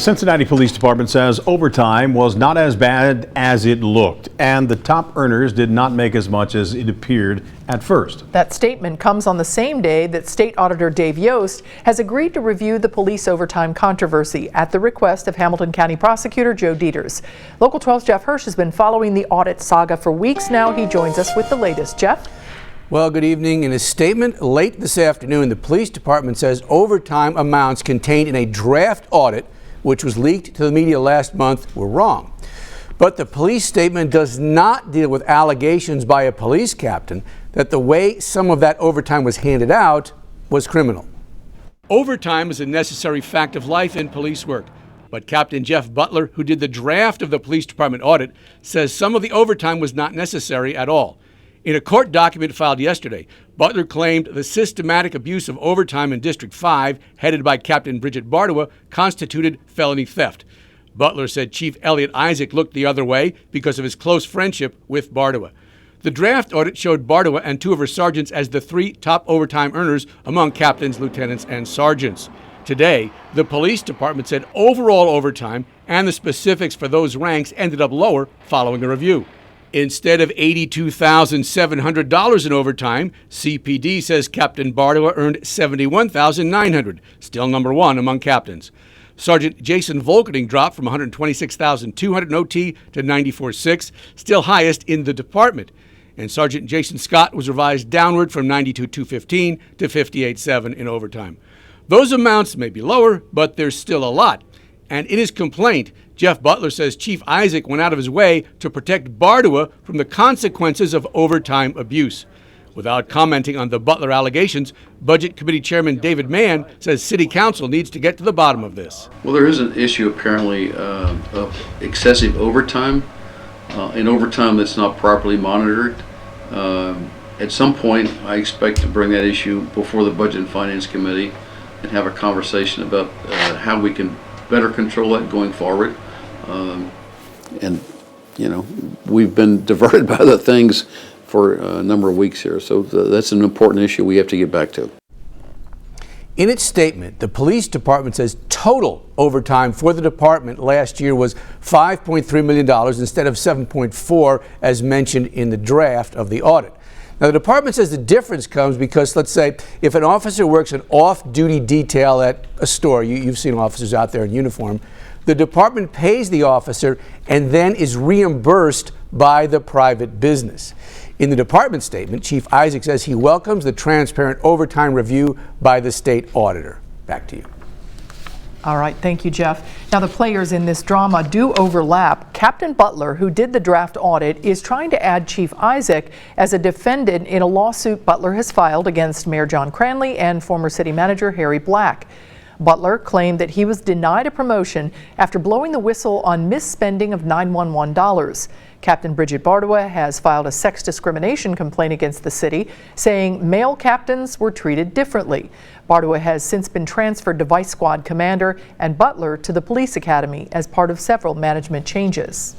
Cincinnati Police Department says overtime was not as bad as it looked, and the top earners did not make as much as it appeared at first. That statement comes on the same day that State Auditor Dave Yost has agreed to review the police overtime controversy at the request of Hamilton County Prosecutor Joe Deters. Local 12's Jeff Hirsch has been following the audit saga for weeks now. He joins us with the latest. Jeff? Well, good evening. In a statement late this afternoon, the police department says overtime amounts contained in a draft audit, which was leaked to the media last month, were wrong. But the police statement does not deal with allegations by a police captain that the way some of that overtime was handed out was criminal. Overtime is a necessary fact of life in police work. But Captain Jeff Butler, who did the draft of the police department audit, says some of the overtime was not necessary at all. In a court document filed yesterday, Butler claimed the systematic abuse of overtime in District 5, headed by Captain Bridget Bardua, constituted felony theft. Butler said Chief Elliot Isaac looked the other way because of his close friendship with Bardua. The draft audit showed Bardua and two of her sergeants as the three top overtime earners among captains, lieutenants, and sergeants. Today, the police department said overall overtime and the specifics for those ranks ended up lower following a review. Instead of $82,700 in overtime, CPD says Captain Bardua earned $71,900, still number one among captains. Sergeant Jason Volkening dropped from $126,200 in OT to $94,600, still highest in the department. And Sergeant Jason Scott was revised downward from $92,215 to $58,700 in overtime. Those amounts may be lower, but there's still a lot. And in his complaint, Jeff Butler says Chief Isaac went out of his way to protect Bardua from the consequences of overtime abuse. Without commenting on the Butler allegations, Budget Committee Chairman David Mann says City Council needs to get to the bottom of this. Well, there is an issue apparently of excessive overtime, and overtime that's not properly monitored. At some point, I expect to bring that issue before the Budget and Finance Committee and have a conversation about how we can better control that going forward. And, you know, we've been diverted by other things for a number of weeks here. So that's an important issue we have to get back to. In its statement, the police department says total overtime for the department last year was $5.3 million instead of $7.4 as mentioned in the draft of the audit. Now, the department says the difference comes because, let's say, if an officer works an off-duty detail at a store, you've seen officers out there in uniform, the department pays the officer and then is reimbursed by the private business. In the department statement, Chief Isaac says he welcomes the transparent overtime review by the state auditor. Back to you. All right, thank you, Jeff. Now, the players in this drama do overlap. Captain Butler, who did the draft audit, is trying to add Chief Isaac as a defendant in a lawsuit Butler has filed against Mayor John Cranley and former city manager Harry Black. Butler claimed that he was denied a promotion after blowing the whistle on misspending of 911 dollars. Captain Bridget Bardua has filed a sex discrimination complaint against the city, saying male captains were treated differently. Bardua has since been transferred to Vice Squad Commander and Butler to the Police Academy as part of several management changes.